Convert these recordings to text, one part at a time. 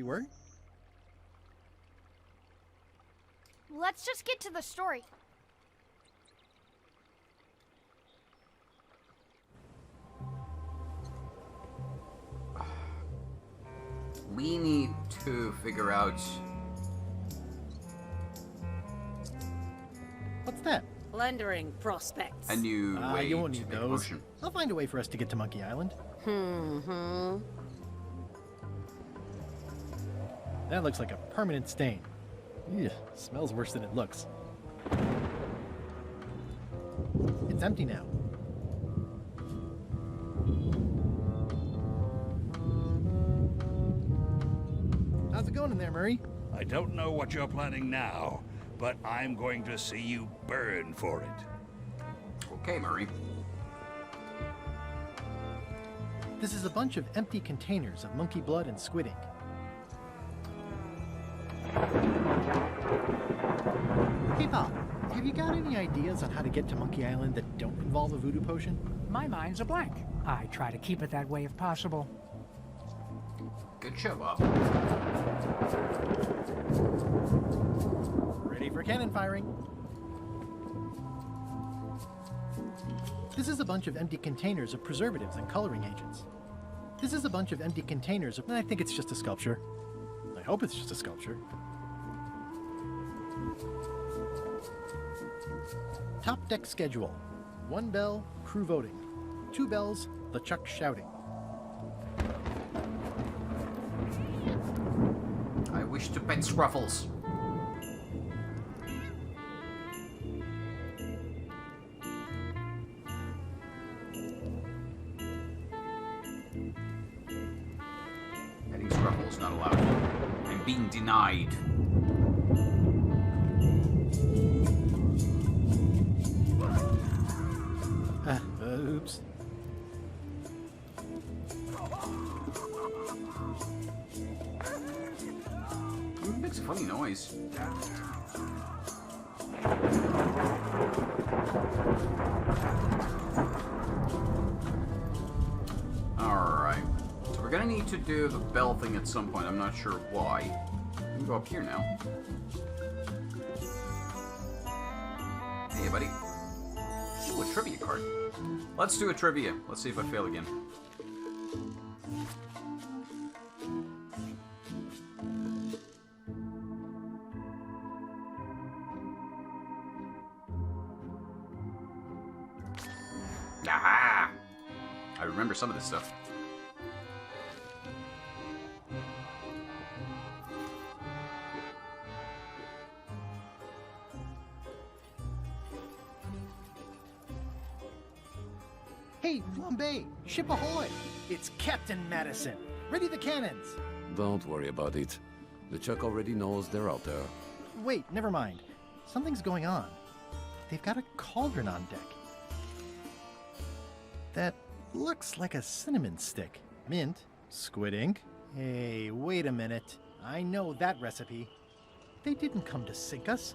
were? Let's just get to the story. We need to figure out... What's that? Plundering prospects. a new way You won't to need make a those. potion. I'll find a way for us to get to Monkey Island. That looks like a permanent stain. Ugh, smells worse than it looks. It's empty now. How's it going in there, Murray? I don't know what you're planning now, but I'm going to see you burn for it. Okay, Murray. This is a bunch of empty containers of monkey blood and squid ink. Hey, Bob, have you got any ideas on how to get to Monkey Island that don't involve a voodoo potion? My mind's a blank. I try to keep it that way if possible. Good show, Bob. Ready for cannon firing. This is a bunch of empty containers of preservatives and coloring agents. This is a bunch of empty containers of... I think it's just a sculpture. I hope it's just a sculpture. Top deck schedule. 1 bell, crew voting. 2 bells, LeChuck shouting. I wish to pet Scruffles. Petting Scruffles not allowed. I'm being denied. Oops. It makes a funny noise. Alright. So we're gonna need to do the bell thing at some point. I'm not sure why. We can go up here now. Hey, buddy. Ooh, a trivia card. Let's do a trivia. Let's see if I fail again. Aha! I remember some of this stuff. Hey, Flambe! Ship ahoy! It's Captain Madison! Ready the cannons! Don't worry about it. LeChuck already knows they're out there. Wait, never mind. Something's going on. They've got a cauldron on deck. That looks like a cinnamon stick. Mint, squid ink. Hey, wait a minute. I know that recipe. They didn't come to sink us.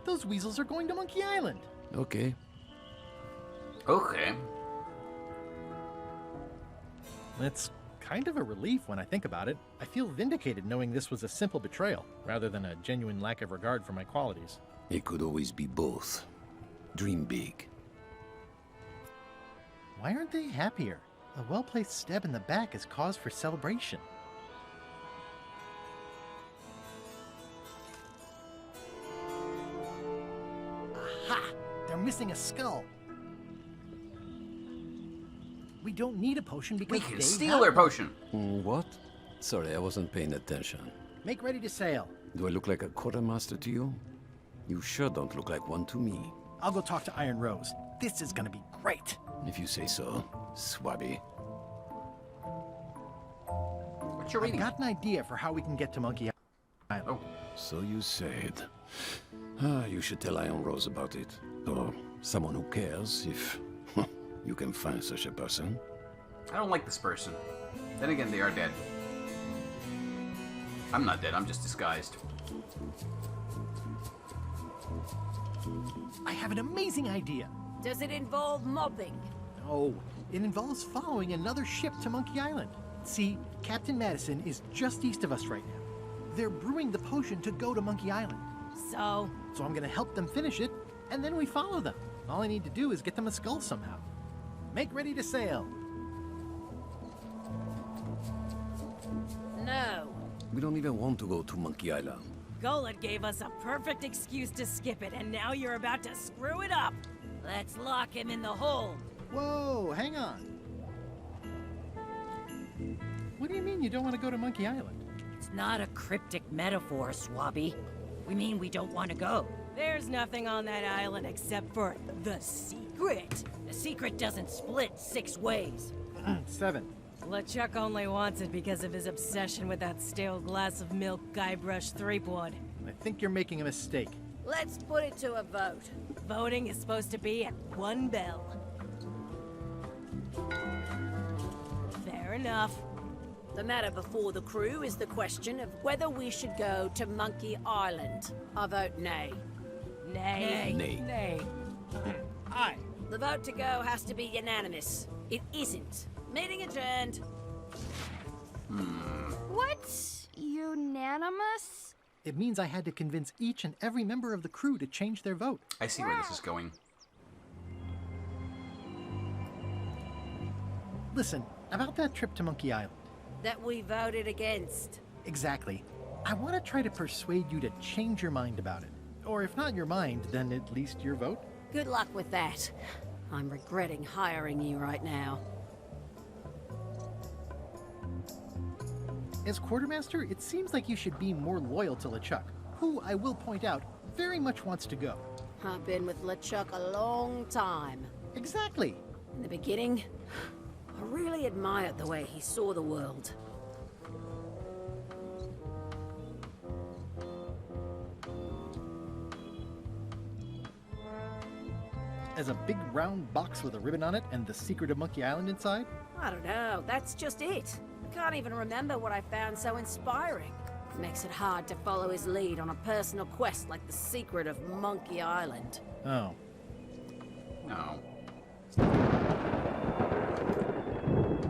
Those weasels are going to Monkey Island. Okay. Okay. It's kind of a relief when I think about it. I feel vindicated knowing this was a simple betrayal, rather than a genuine lack of regard for my qualities. It could always be both. Dream big. Why aren't they happier? A well-placed stab in the back is cause for celebration. Aha! They're missing a skull. We don't need a potion because We can they steal have their one. potion. What? Sorry, I wasn't paying attention. Make ready to sail. Do I look like a quartermaster to you? You sure don't look like one to me. I'll go talk to Iron Rose. This is gonna be great. If you say so, Swabby. What you I've reading? got an idea for how we can get to Monkey Island. Oh, So you said. You should tell Iron Rose about it. Or someone who cares, if you can find such a person. I don't like this person. Then again, they are dead. I'm not dead, I'm just disguised. I have an amazing idea. Does it involve mobbing? No, it involves following another ship to Monkey Island. See, Captain Madison is just east of us right now. They're brewing the potion to go to Monkey Island. So, So I'm gonna help them finish it, and then we follow them. All I need to do is get them a skull somehow. Make ready to sail. no. We don't even want to go to Monkey Island. Golett gave us a perfect excuse to skip it, and now you're about to screw it up. Let's lock him in the hole. Whoa, hang on. What do you mean you don't want to go to Monkey Island? It's not a cryptic metaphor, Swabby. We mean we don't want to go. There's nothing on that island except for the secret. The secret doesn't split 6 ways. 7. LeChuck only wants it because of his obsession with that stale glass of milk Guybrush Threepwood. I think you're making a mistake. Let's put it to a vote. Voting is supposed to be at 1 bell. Fair enough. The matter before the crew is the question of whether we should go to Monkey Island. I vote nay. Nay. Nay. Nay. Aye. The vote to go has to be unanimous. It isn't. Meeting adjourned. What's unanimous? It means I had to convince each and every member of the crew to change their vote. I see where this is going. Listen, about that trip to Monkey Island. That we voted against. Exactly. I want to try to persuade you to change your mind about it. Or if not your mind, then at least your vote. Good luck with that. I'm regretting hiring you right now. As quartermaster, it seems like you should be more loyal to LeChuck, who, I will point out, very much wants to go. I've been with LeChuck a long time. Exactly. In the beginning, I really admired the way he saw the world. As a big round box with a ribbon on it and the secret of Monkey Island inside? I don't know, that's just it. I can't even remember what I found so inspiring. It makes it hard to follow his lead on a personal quest like the secret of Monkey Island. Oh. No.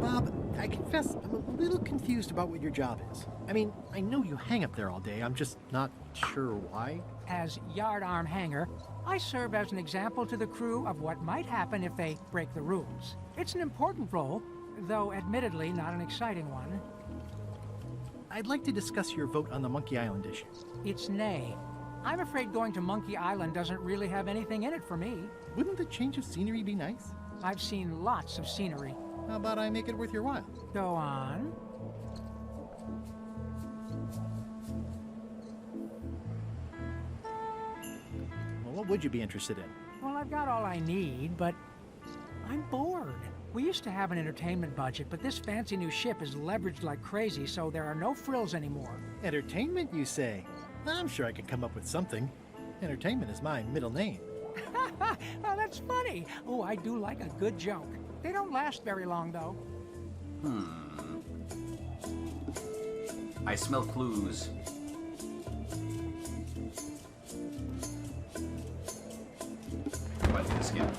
Bob, I confess I'm a little confused about what your job is. I mean, I know you hang up there all day, I'm just not sure why. As yardarm hanger, I serve as an example to the crew of what might happen if they break the rules. It's an important role, though admittedly not an exciting one. I'd like to discuss your vote on the Monkey Island issue. It's nay. I'm afraid going to Monkey Island doesn't really have anything in it for me. Wouldn't the change of scenery be nice? I've seen lots of scenery. How about I make it worth your while? Go on. Well, what would you be interested in? Well, I've got all I need, but I'm bored. We used to have an entertainment budget, but this fancy new ship is leveraged like crazy, so there are no frills anymore. Entertainment, you say? I'm sure I could come up with something. Entertainment is my middle name. Oh, that's funny. Oh, I do like a good joke. They don't last very long, though. I smell clues. What is this again?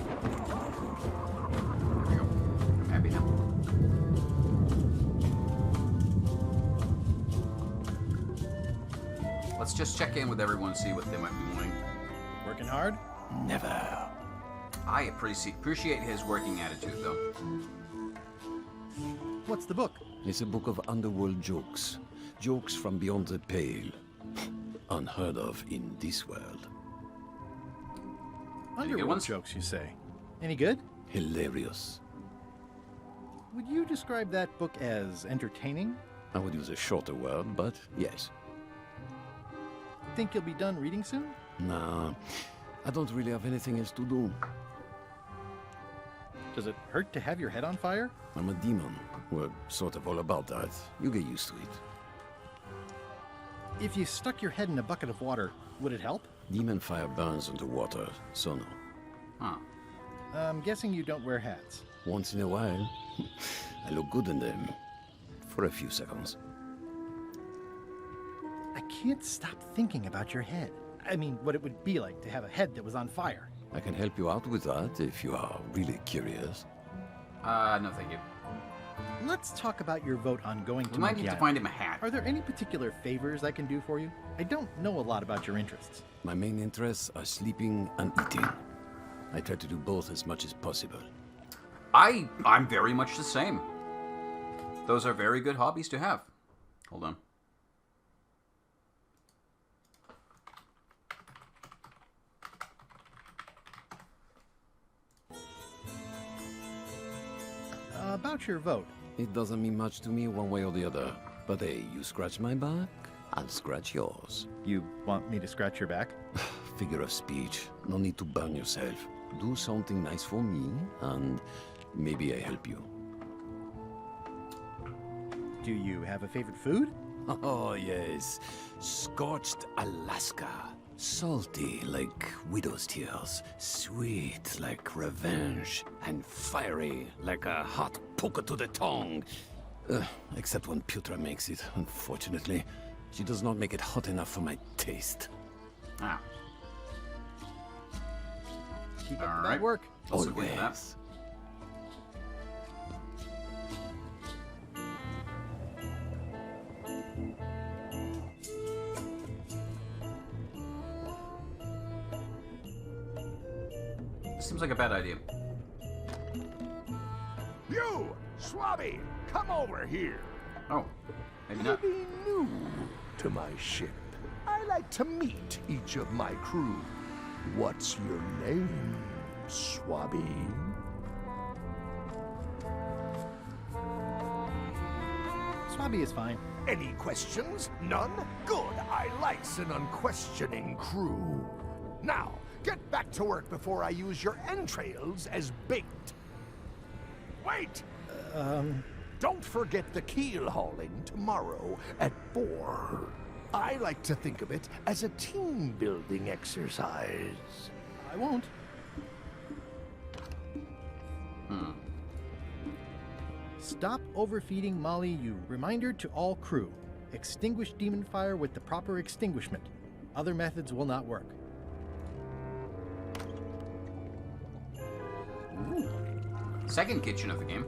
There we go. I'm happy now. Let's just check in with everyone, see what they might be wanting. Working hard? Never. I appreciate his working attitude, though. What's the book? It's a book of underworld jokes. Jokes from beyond the pale. Unheard of in this world. good Underworld ones? jokes, you say? Any good? Hilarious. Would you describe that book as entertaining? I would use a shorter word, but yes. Think you'll be done reading soon? Nah, I don't really have anything else to do. Does it hurt to have your head on fire? I'm a demon. We're sort of all about that. You get used to it. If you stuck your head in a bucket of water, would it help? Demon fire burns underwater, so no. Huh. I'm guessing you don't wear hats. Once in a while, I look good in them. For a few seconds. I can't stop thinking about your head. I mean, what it would be like to have a head that was on fire. I can help you out with that if you are really curious. No thank you. let's talk about your vote on going We to might Monkey need to Island. find him a hat. Are there any particular favors I can do for you? I don't know a lot about your interests. My main interests are sleeping and eating. I try to do both as much as possible. I'm very much the same. Those are very good hobbies to have. Hold on. About your vote. It doesn't mean much to me one way or the other. But hey, you scratch my back, I'll scratch yours. You want me to scratch your back? Figure of speech. No need to burn yourself. Do something nice for me, and maybe I help you. Do you have a favorite food? Oh, yes. Scorched Alaska. Salty like widow's tears. Sweet like revenge. And fiery like a hot poker to the tongue. Except when Putra makes it, unfortunately. She does not make it hot enough for my taste. Ah. Keep up All the right. bad work. Let's look into that. Always. This seems like a bad idea. You, Swabby, come over here. Oh, maybe not. Be new to my ship. I like to meet each of my crew. What's your name, Swabby? Swabby is fine. Any questions? None? Good. I likes an unquestioning crew. Now, get back to work before I use your entrails as bait. Wait! Don't forget the keel hauling tomorrow at 4. I like to think of it as a team-building exercise. I won't. Stop overfeeding Molly Yu. Reminder to all crew. Extinguish demon fire with the proper extinguishment. Other methods will not work. Second kitchen of the game.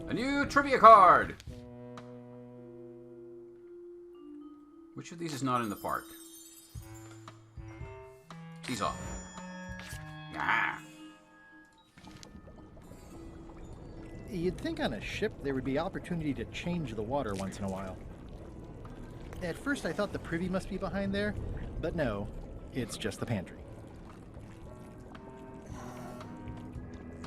A new trivia card! Which of these is not in the park? These off. Ah. You'd think on a ship there would be opportunity to change the water once in a while. At first I thought the privy must be behind there, but no, it's just the pantry.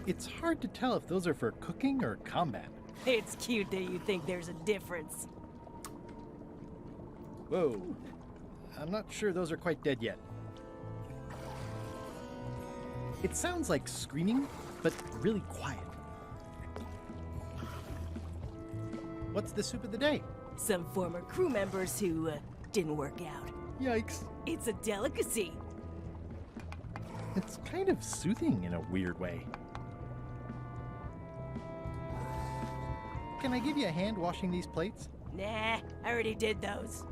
It's hard to tell if those are for cooking or combat. It's cute that you think there's a difference. Whoa. I'm not sure those are quite dead yet. It sounds like screaming, but really quiet. What's the soup of the day? Some former crew members who didn't work out. Yikes. It's a delicacy. It's kind of soothing in a weird way. Can I give you a hand washing these plates? Nah, I already did those.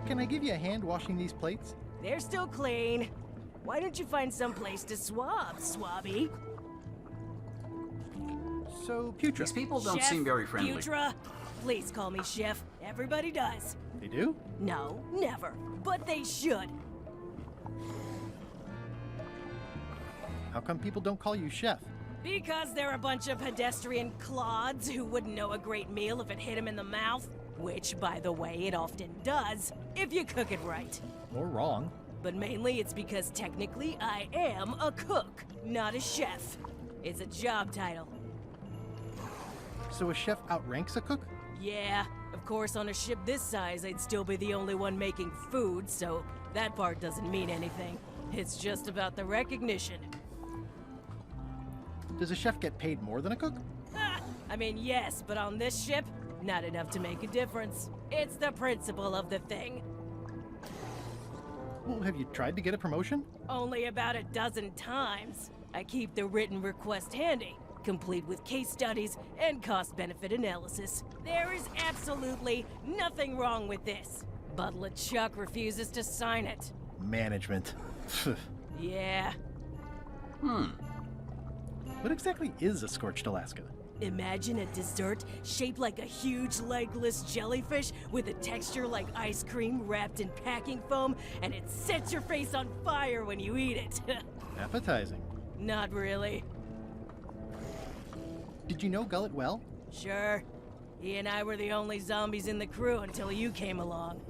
Can I give you a hand washing these plates? They're still clean. Why don't you find some place to swab, Swabby? So, Putra. These people don't Chef seem very friendly. Putra, please call me Chef. Everybody does. They do? No, never. But they should. How come people don't call you chef? Because they're a bunch of pedestrian clods who wouldn't know a great meal if it hit them in the mouth. Which, by the way, it often does, if you cook it right. Or wrong. But mainly it's because technically I am a cook, not a chef. It's a job title. So a chef outranks a cook? Yeah, of course on a ship this size I'd still be the only one making food, so that part doesn't mean anything. It's just about the recognition. Does a chef get paid more than a cook? I mean, yes, but on this ship, not enough to make a difference. It's the principle of the thing. Well, have you tried to get a promotion? Only about a dozen times. I keep the written request handy, complete with case studies and cost-benefit analysis. There is absolutely nothing wrong with this. But LeChuck refuses to sign it. Management. Yeah. What exactly is a scorched Alaska? Imagine a dessert shaped like a huge legless jellyfish with a texture like ice cream wrapped in packing foam, and it sets your face on fire when you eat it. Appetizing. Not really. Did you know Gullet well? Sure. He and I were the only zombies in the crew until you came along.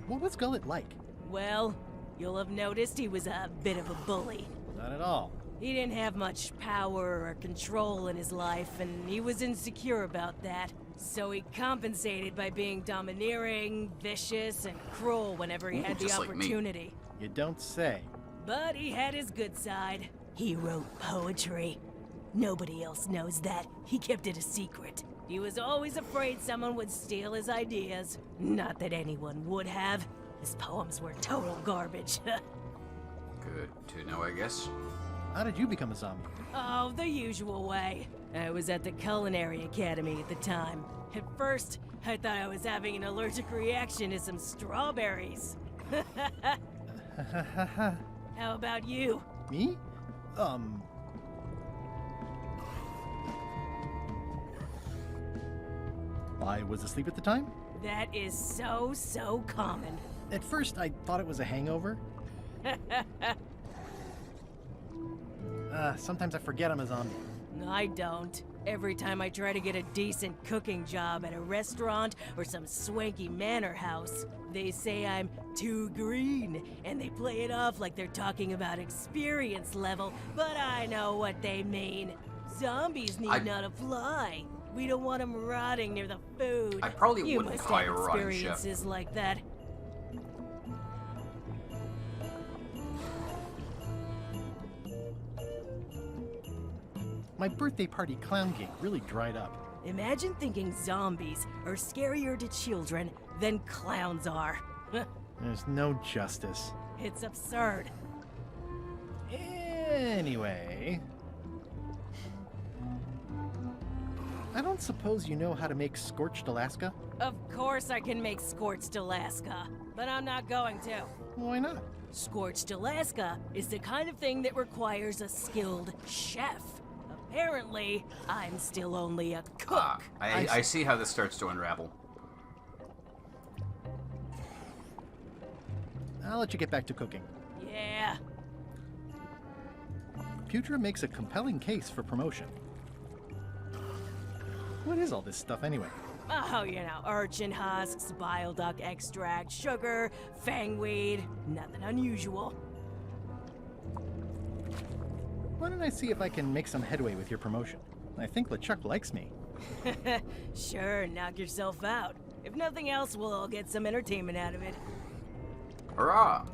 What was Gullet like? Well, you'll have noticed he was a bit of a bully. Not at all. He didn't have much power or control in his life, and he was insecure about that. So he compensated by being domineering, vicious, and cruel whenever he had the just like me. opportunity. You don't say. But he had his good side. He wrote poetry. Nobody else knows that. He kept it a secret. He was always afraid someone would steal his ideas. Not that anyone would have. His poems were total garbage. Good to know, I guess. How did you become a zombie? Oh, the usual way. I was at the Culinary Academy at the time. At first, I thought I was having an allergic reaction to some strawberries. How about you? Me? I was asleep at the time? That is so common. At first, I thought it was a hangover. Sometimes I forget I'm a zombie. I don't. Every time I try to get a decent cooking job at a restaurant or some swanky manor house, they say I'm too green, and they play it off like they're talking about experience level, but I know what they mean. Zombies need not apply. We don't want them rotting near the food. I probably you wouldn't must hire have a rotting chef. experiences like that. My birthday party clown gig really dried up. Imagine thinking zombies are scarier to children than clowns are. There's no justice. It's absurd. Anyway... I don't suppose you know how to make scorched Alaska? Of course I can make Scorched Alaska, but I'm not going to. Why not? Scorched Alaska is the kind of thing that requires a skilled chef. Apparently, I'm still only a cook. I see how this starts to unravel. I'll let you get back to cooking. Yeah. Putra makes a compelling case for promotion. What is all this stuff anyway? Oh, you know, urchin husks, bile duck extract, sugar, fangweed, nothing unusual. Why don't I see if I can make some headway with your promotion? I think LeChuck likes me. Sure, knock yourself out. If nothing else, we'll all get some entertainment out of it. Hurrah!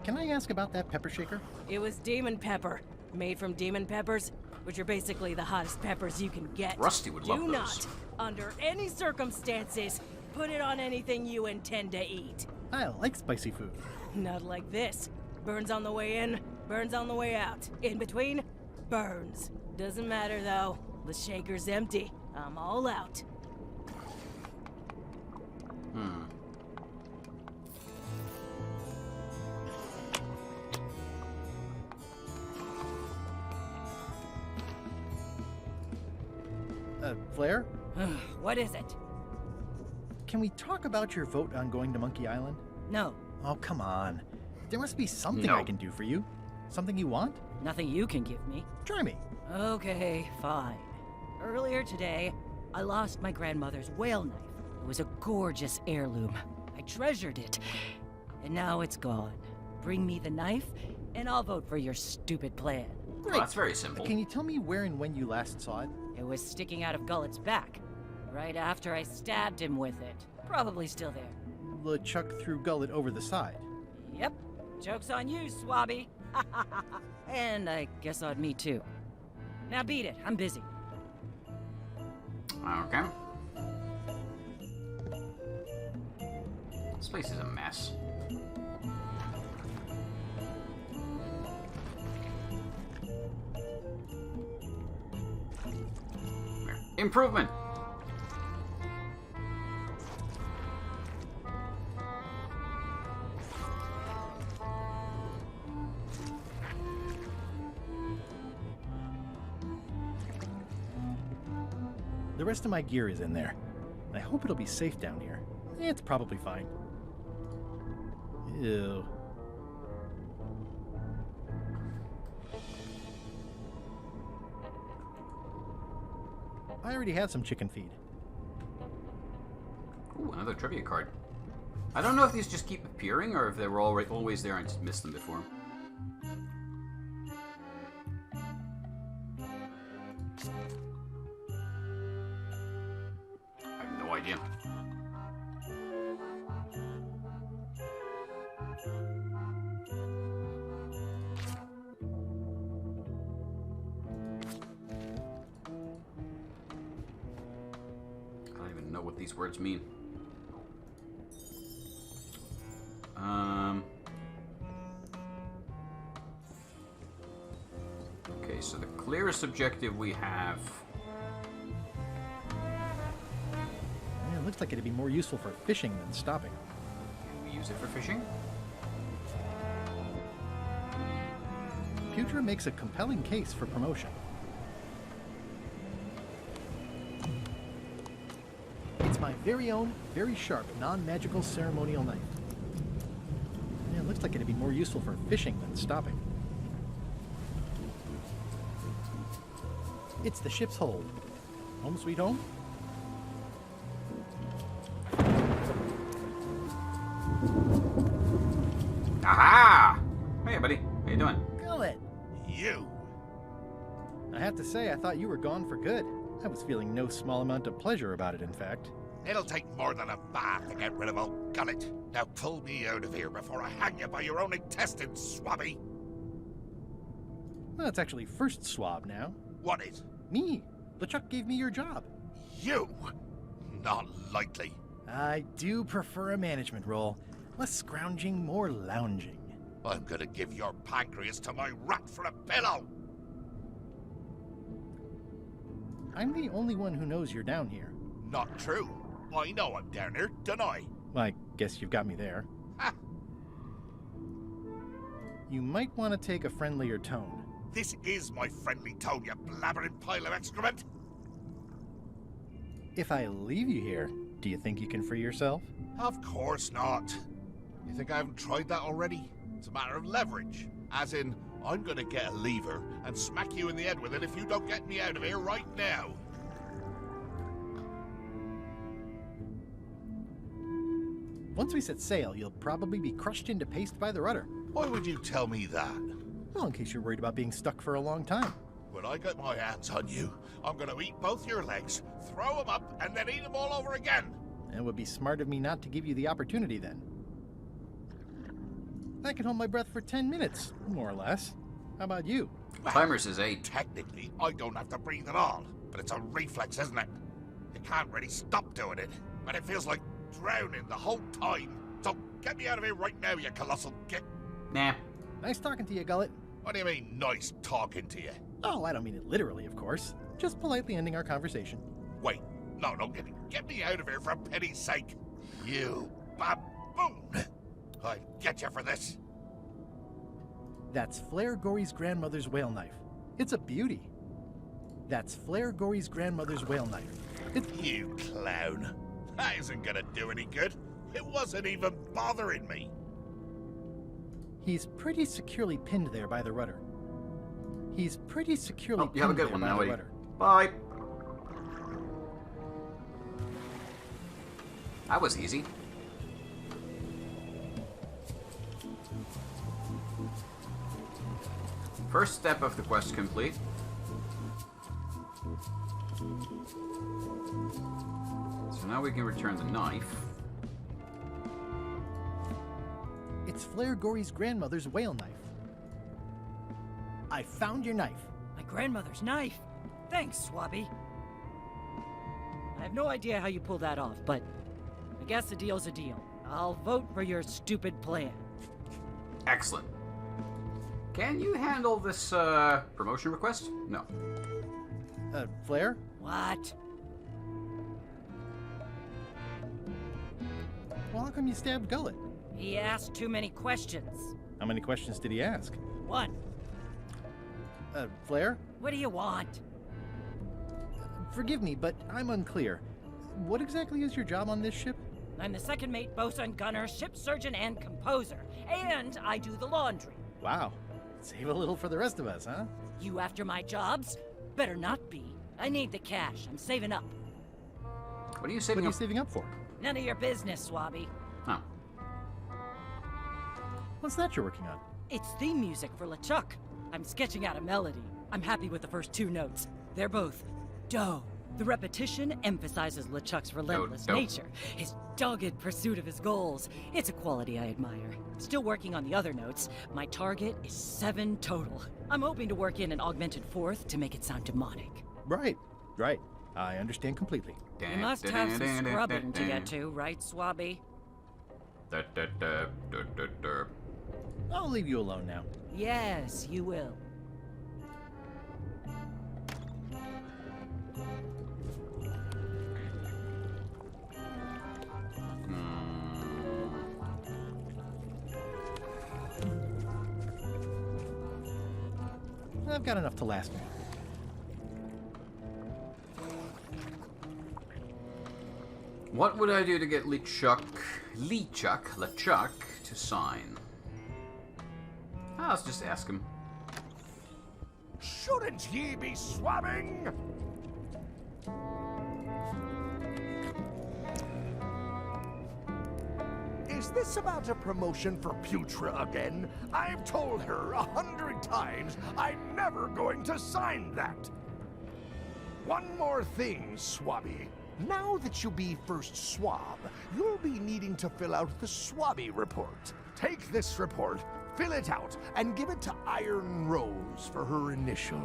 Can I ask about that pepper shaker? It was demon pepper, made from demon peppers, which are basically the hottest peppers you can get. Rusty would love those. Do not, under any circumstances, put it on anything you intend to eat. I like spicy food. Not like this. Burns on the way in, burns on the way out. In between, burns. Doesn't matter though. The shaker's empty. I'm all out. Flair? What is it? Can we talk about your vote on going to Monkey Island? No. Oh, come on. There must be something No. I can do for you. Something you want? Nothing you can give me. Try me. Okay, fine. Earlier today, I lost my grandmother's whale knife. It was a gorgeous heirloom. I treasured it. And now it's gone. Bring me the knife, and I'll vote for your stupid plan. Great. Well, that's very simple. Can you tell me where and when you last saw it? It was sticking out of Gullet's back, right after I stabbed him with it. Probably still there. LeChuck threw Gullet over the side. Yep. Joke's on you, Swabby. And I guess on me too. Now beat it. I'm busy. Okay. This place is a mess. Improvement! The rest of my gear is in there. I hope it'll be safe down here. It's probably fine. Ew. I already had some chicken feed. Ooh, another trivia card. I don't know if these just keep appearing or if they were always there and I just missed them before. I have no idea. I don't even know what these words mean. Okay, so the clearest objective we have. Yeah, it looks like it'd be more useful for fishing than stopping. Can we use it for fishing? Putra makes a compelling case for promotion. It's my very own, very sharp, non-magical ceremonial knife. Yeah, it looks like it'd be more useful for fishing than stopping. It's the ship's hold. Home sweet home? Aha! Hey, buddy. How you doing? Gullet! You! I have to say, I thought you were gone for good. I was feeling no small amount of pleasure about it, in fact. It'll take more than a bath to get rid of old Gullet. Now pull me out of here before I hang you by your own intestines, swabby! Well, it's actually first swab now. What is? Me. LeChuck gave me your job. You? Not likely. I do prefer a management role. Less scrounging, more lounging. I'm gonna give your pancreas to my rat for a pillow! I'm the only one who knows you're down here. Not true. I know I'm down here, don't I? I guess you've got me there. Ha! You might want to take a friendlier tone. This is my friendly tone, you blabbering pile of excrement! If I leave you here, do you think you can free yourself? Of course not. You think I haven't tried that already? It's a matter of leverage. As in, I'm gonna get a lever and smack you in the head with it if you don't get me out of here right now. Once we set sail, you'll probably be crushed into paste by the rudder. Why would you tell me that? Well, in case you're worried about being stuck for a long time. When I get my hands on you, I'm gonna eat both your legs, throw them up, and then eat them all over again. It would be smart of me not to give you the opportunity then. I can hold my breath for 10 minutes, more or less. How about you? Timer says 8. Technically, I don't have to breathe at all, but it's a reflex, isn't it? You can't really stop doing it, but it feels like drowning the whole time. So get me out of here right now, you colossal git. Nah. Nice talking to you, Gullet. What do you mean, nice talking to you? Oh, I don't mean it literally, of course. Just politely ending our conversation. Wait, no, get me out of here for pity's sake. You baboon! I'll get you for this. That's Flair Gory's grandmother's whale knife. It's a beauty. That's Flair Gory's grandmother's whale knife. You clown. That isn't gonna do any good. It wasn't even bothering me. He's pretty securely pinned there by the rudder. He's pretty securely Oh, you have a pinned good there one by now, the buddy. rudder. Bye. That was easy. First step of the quest complete. So now we can return the knife. It's Flair Gory's grandmother's whale knife. I found your knife. My grandmother's knife. Thanks, Swabby. I have no idea how you pulled that off, but I guess a deal's a deal. I'll vote for your stupid plan. Excellent. Can you handle this promotion request? No. Flair? What? Well, how come you stabbed Gullet? He asked too many questions. How many questions did he ask? One. Flair? What do you want? Forgive me, but I'm unclear. What exactly is your job on this ship? I'm the second mate, bosun, gunner, ship surgeon, and composer. And I do the laundry. Wow. Save a little for the rest of us, huh? You after my jobs? Better not be. I need the cash. I'm saving up. What are you What saving are you up? saving up for? None of your business, Swabby. Oh. What's that you're working on? It's theme music for LeChuck. I'm sketching out a melody. I'm happy with the first 2 notes. They're both do. The repetition emphasizes LeChuck's relentless Do. nature, his dogged pursuit of his goals. It's a quality I admire. Still working on the other notes. My target is 7 total. I'm hoping to work in an augmented 4th to make it sound demonic. Right. I understand completely. You must have some scrubbing to get to, right, Swabby? I'll leave you alone now. Yes, you will. I've got enough to last me. What would I do to get LeChuck to sign? Let's just ask him. Shouldn't ye be swabbing? Is this about a promotion for Putra again? I've told her 100 times I'm never going to sign that. One more thing, Swabby. Now that you'll be first swab, you'll be needing to fill out the Swabby report. Take this report, fill it out, and give it to Iron Rose for her initials.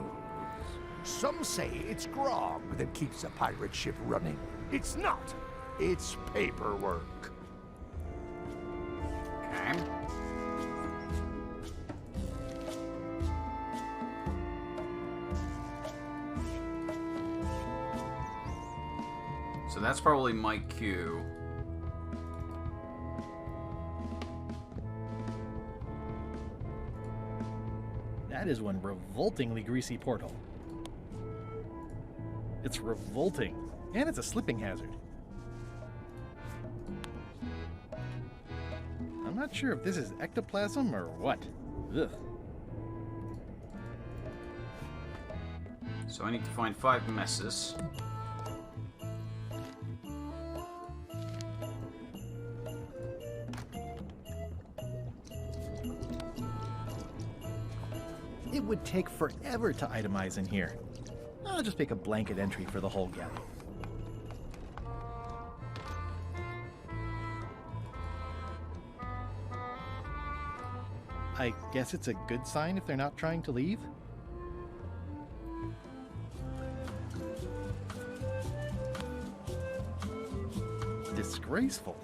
Some say it's grog that keeps a pirate ship running. It's not. It's paperwork. Okay. So that's probably my cue. That is one revoltingly greasy porthole. It's revolting, and it's a slipping hazard. I'm not sure if this is ectoplasm or what. Ugh. So I need to find 5 messes. It would take forever to itemize in here. I'll just make a blanket entry for the whole galley. I guess it's a good sign if they're not trying to leave? Disgraceful.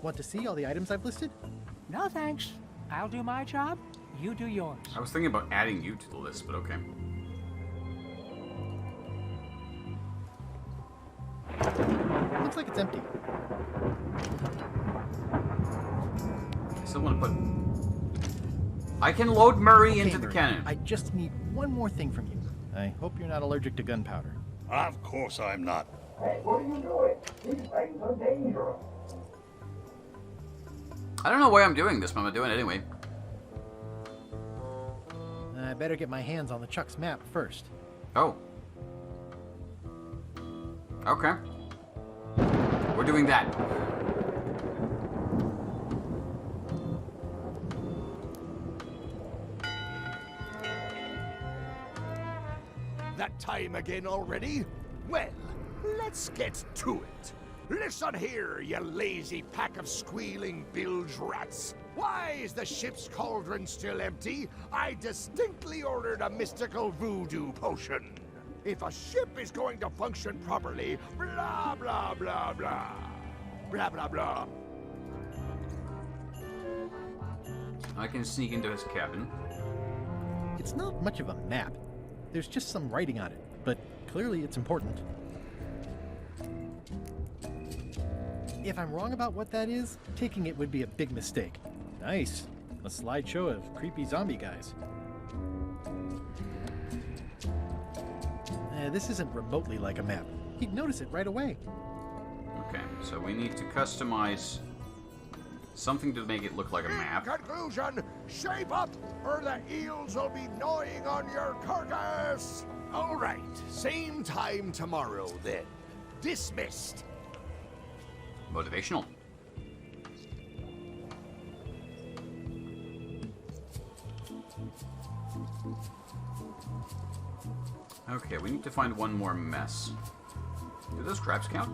Want to see all the items I've listed? No thanks. I'll do my job, you do yours. I was thinking about adding you to the list, but okay. Looks like it's empty. I still want to put... I can load Murray Okay, into the Murray, cannon. I just need one more thing from you. I hope you're not allergic to gunpowder. Of course I'm not. I don't know why I'm doing this, but I'm doing it anyway. I better get my hands on the Chuck's map first. Oh. Okay. We're doing that. That time again already? Well, let's get to it. Listen here, you lazy pack of squealing bilge rats. Why is the ship's cauldron still empty? I distinctly ordered a mystical voodoo potion. If a ship is going to function properly, blah, blah, blah, blah. Blah, blah, blah. I can sneak into his cabin. It's not much of a map. There's just some writing on it, but clearly it's important. If I'm wrong about what that is, taking it would be a big mistake. Nice. A slideshow of creepy zombie guys. This isn't remotely like a map. He'd notice it right away. Okay, so we need to customize something to make it look like a map. Conclusion, shape up, or the eels will be gnawing on your carcass. All right, same time tomorrow then. Dismissed. Motivational. Okay, we need to find one more mess. Do those crabs count?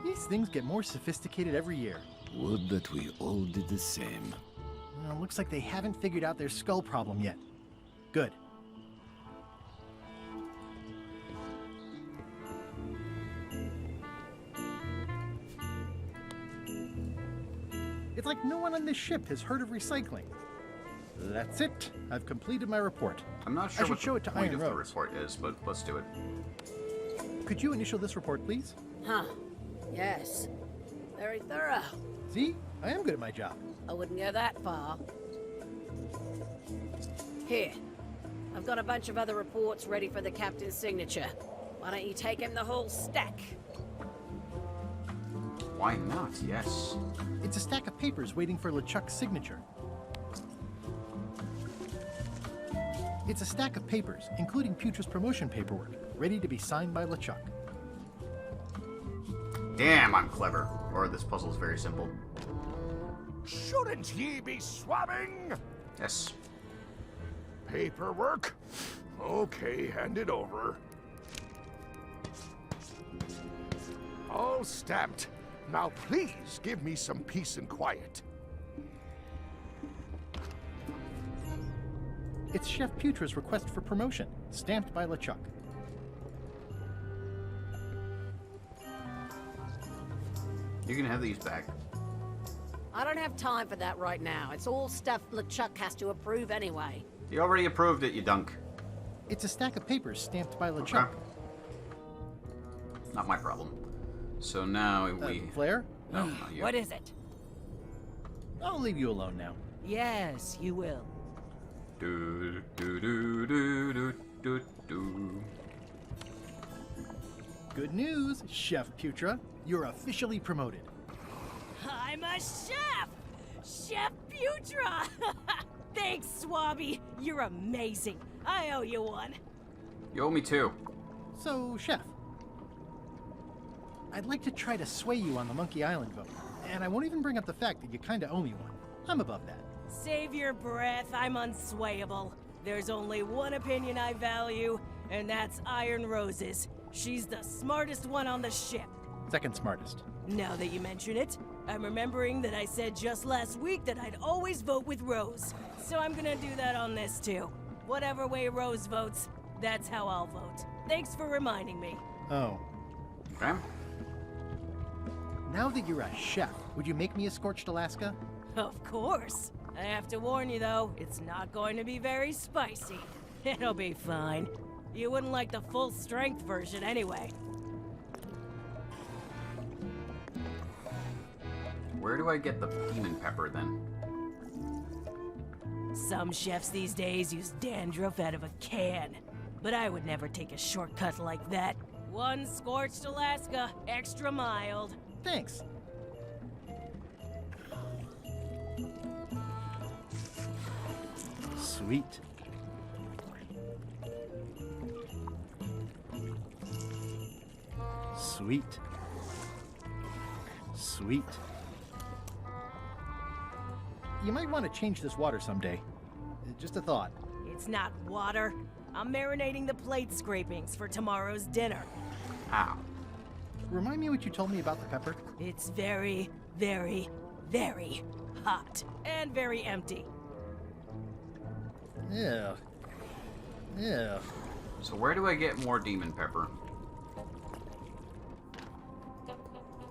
These things get more sophisticated every year. Would that we all did the same. Looks like they haven't figured out their skull problem yet. Good. It's like no one on this ship has heard of recycling. That's it. I've completed my report. I'm not sure I should what show the it to point Iron of the Rose. report is, but let's do it. Could you initial this report, please? Huh. Yes. Very thorough. See? I am good at my job. I wouldn't go that far. Here. I've got a bunch of other reports ready for the captain's signature. Why don't you take him the whole stack? Why not? Yes. It's a stack of papers waiting for LeChuck's signature. It's a stack of papers, including Putra's promotion paperwork, ready to be signed by LeChuck. Damn, I'm clever. Or this puzzle is very simple. Shouldn't ye be swabbing? Yes. Paperwork? Okay, hand it over. All stamped. Now please give me some peace and quiet. It's Chef Putra's request for promotion, stamped by LeChuck. You can have these back. I don't have time for that right now. It's all stuff LeChuck has to approve anyway. You already approved it, you dunk. It's a stack of papers stamped by LeChuck. Okay. Not my problem. So now we... Flair? No, not you. What is it? I'll leave you alone now. Yes, you will. Do, do, do, do, do, do, do. Good news, Chef Putra. You're officially promoted. I'm a chef! Chef Putra! Thanks, Swabby. You're amazing. I owe you one. You owe me two. So, Chef, I'd like to try to sway you on the Monkey Island vote. And I won't even bring up the fact that you kinda owe me one. I'm above that. Save your breath. I'm unswayable. There's only one opinion I value, and that's Iron Rose's. She's the smartest one on the ship. Second smartest. Now that you mention it, I'm remembering that I said just last week that I'd always vote with Rose. So I'm gonna do that on this too. Whatever way Rose votes, that's how I'll vote. Thanks for reminding me. Oh. Okay. Now that you're a chef, would you make me a Scorched Alaska? Of course. I have to warn you though, it's not going to be very spicy. It'll be fine. You wouldn't like the full strength version anyway. Where do I get the demon pepper then? Some chefs these days use dandruff out of a can, but I would never take a shortcut like that. One Scorched Alaska, extra mild. Thanks. Sweet. Sweet. Sweet. You might want to change this water someday. Just a thought. It's not water. I'm marinating the plate scrapings for tomorrow's dinner. Ow. Remind me what you told me about the pepper? It's very, very, very hot and very empty. Yeah. Yeah. So where do I get more demon pepper?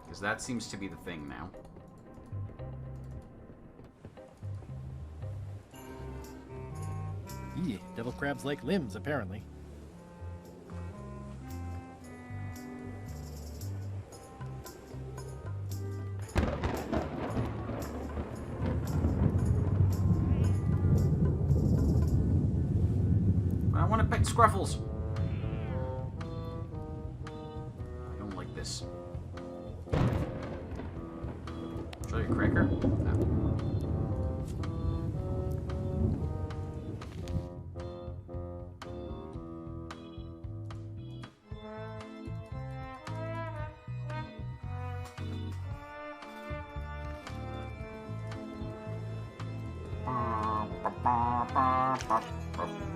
Because that seems to be the thing now. Yeah, devil crabs like limbs, apparently. I want to pet Scruffles. I don't like this. Show you a cracker? No.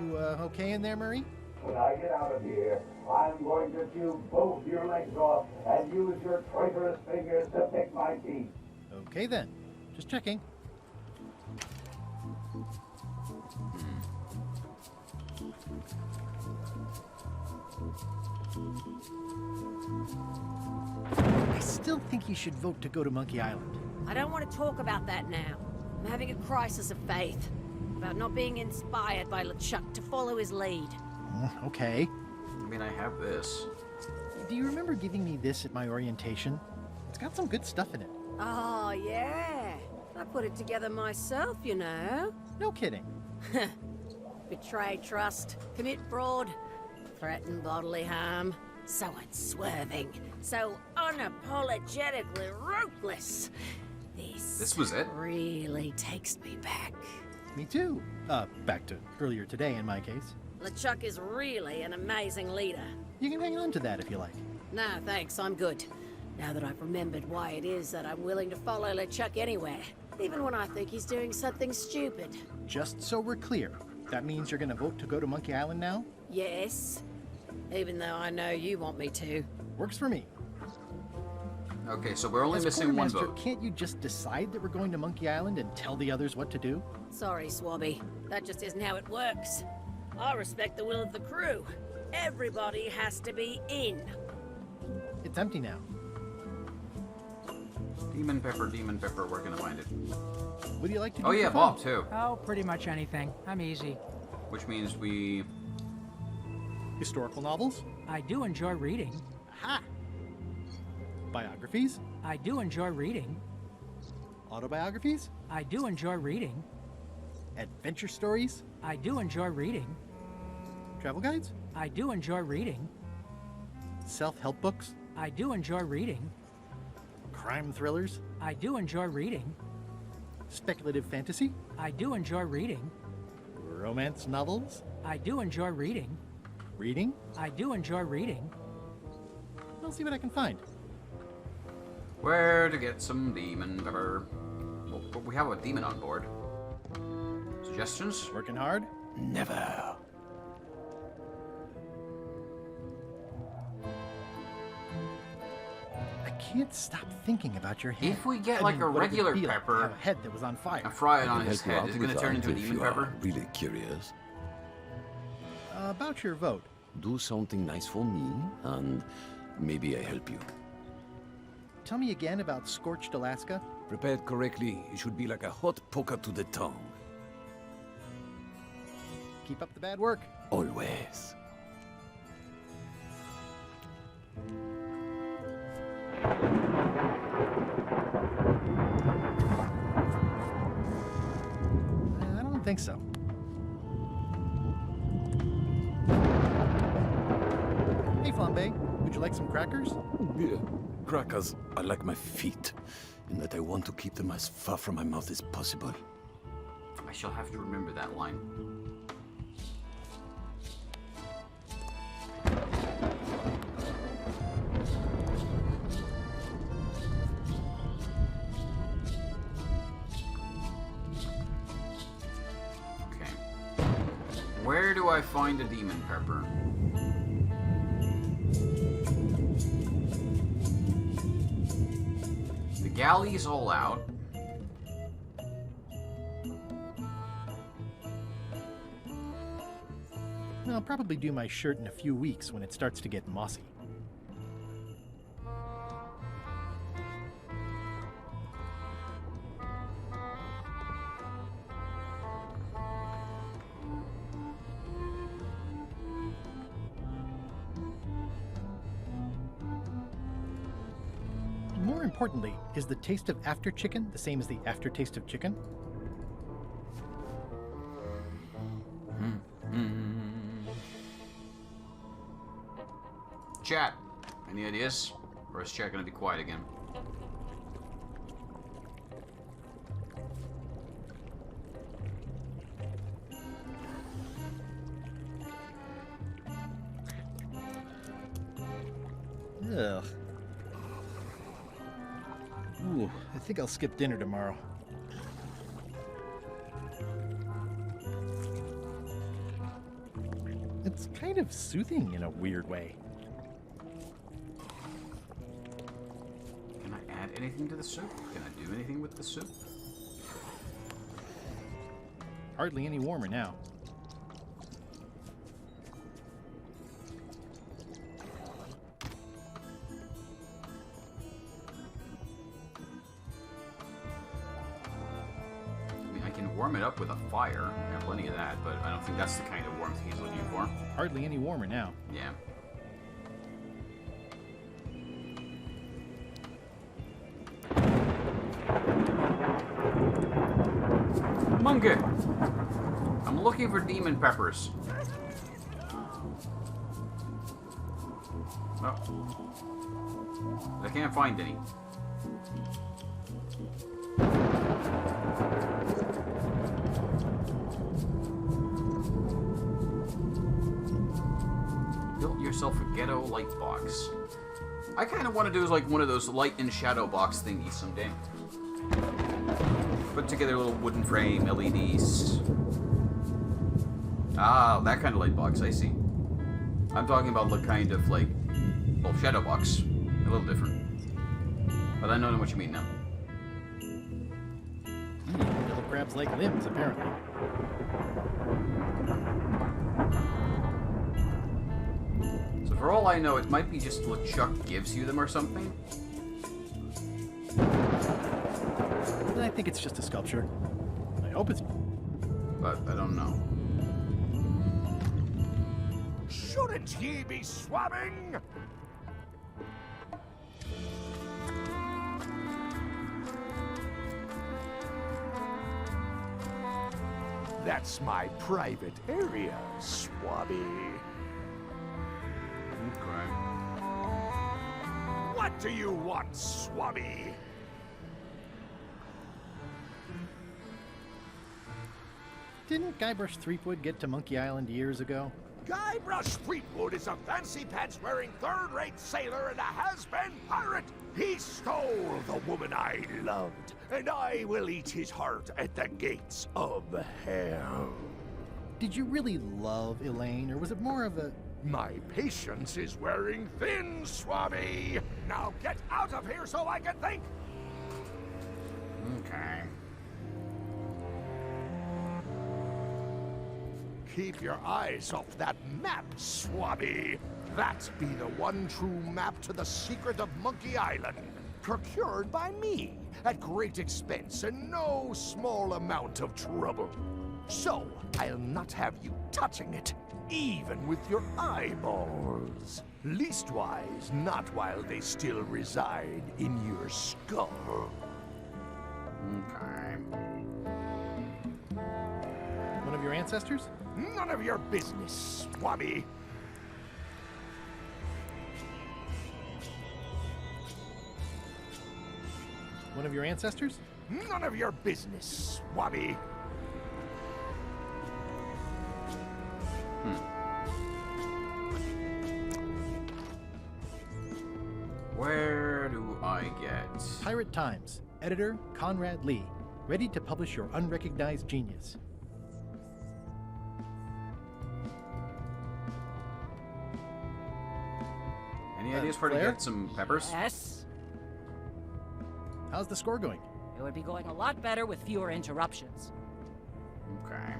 You, okay in there, Murray? When I get out of here, I'm going to chew both your legs off and use your traitorous fingers to pick my teeth. Okay then. Just checking. I still think you should vote to go to Monkey Island. I don't want to talk about that now. I'm having a crisis of faith. About not being inspired by LeChuck to follow his lead. Okay. I mean, I have this. Do you remember giving me this at my orientation? It's got some good stuff in it. Oh, yeah. I put it together myself, you know. No kidding. Betray trust, commit fraud, threaten bodily harm. So unswerving, so unapologetically ruthless. This was it? Really takes me back. Me too. Back to earlier today in my case. LeChuck is really an amazing leader. You can hang on to that if you like. No, thanks, I'm good. Now that I've remembered why it is that I'm willing to follow LeChuck anywhere, even when I think he's doing something stupid. Just so we're clear, that means you're gonna vote to go to Monkey Island now? Yes, even though I know you want me to. Works for me. Okay, so we're only As missing one quartermaster, vote. can't you just decide that we're going to Monkey Island and tell the others what to do? Sorry, Swabby. That just isn't how it works. I respect the will of the crew. Everybody has to be in. It's empty now. Demon Pepper, where can I find it? Would you like to do Oh yeah, for fun? Bob too. Oh, pretty much anything. I'm easy. Which means we... Historical novels? I do enjoy reading. Ha! Biographies? I do enjoy reading. Autobiographies? I do enjoy reading. Adventure stories? I do enjoy reading. Travel guides? I do enjoy reading. Self-help books? I do enjoy reading. Crime thrillers? I do enjoy reading. Speculative fantasy? I do enjoy reading. Romance novels? I do enjoy reading. Reading? I do enjoy reading. I'll see what I can find. Where to get some Demon Pepper? Well, we have a demon on board. Suggestions? Working hard? Never. I can't stop thinking about your head. If we get I like mean, a what it would regular be like to pepper, have a head that was on fire. and fry it I on can his help you head, out is it with going to turn that into a if demon you pepper? are really curious. About your vote. Do something nice for me, and maybe I help you. Tell me again about Scorched Alaska. Prepared correctly, it should be like a hot poker to the tongue. Keep up the bad work. Always. I don't think so. Hey, Flambe, would you like some crackers? Yeah. Crackers are like my feet, in that I want to keep them as far from my mouth as possible. I shall have to remember that line. Okay. Where do I find a demon pepper? The galley's all out. I'll probably do my shirt in a few weeks when it starts to get mossy. importantly, is the taste of after chicken the same as the aftertaste of chicken? Chat, any ideas? Or is chat gonna be quiet again? Ugh. Ooh, I think I'll skip dinner tomorrow. It's kind of soothing in a weird way. Can I add anything to the soup? Can I do anything with the soup? Hardly any warmer now. Warm it up with a fire. I got plenty of that, but I don't think that's the kind of warmth he's looking for. Hardly any warmer now. Yeah. Monkey! I'm looking for demon peppers. No. I can't find any. Yourself a ghetto light box. I kind of want to do like one of those light and shadow box thingies someday. Put together a little wooden frame, LEDs. Ah, that kind of light box, I see. I'm talking about the kind of like, well, shadow box. A little different. But I know what you mean now. Little crabs like limbs, apparently. For all I know, it might be just LeChuck gives you them or something. I think it's just a sculpture. I hope it's... But I don't know. Shouldn't ye be swabbing? That's my private area, Swabby. Okay. What do you want, Swabby? Didn't Guybrush Threepwood get to Monkey Island years ago? Guybrush Threepwood is a fancy-pants-wearing third-rate sailor and a has-been pirate. He stole the woman I loved, and I will eat his heart at the gates of hell. Did you really love Elaine, or was it more of a... My patience is wearing thin, Swabby. Now get out of here so I can think. Okay. Keep your eyes off that map, Swabby. That be the one true map to the secret of Monkey Island. Procured by me at great expense and no small amount of trouble. So, I'll not have you touching it, even with your eyeballs. Leastwise, not while they still reside in your skull. Okay. One of your ancestors? None of your business, Swabby. One of your ancestors? None of your business, Swabby. Where do I get... Pirate Times. Editor Conrad Lee. Ready to publish your unrecognized genius. Any ideas where to Claire? get some peppers? Yes? How's the score going? It would be going a lot better with fewer interruptions. Okay.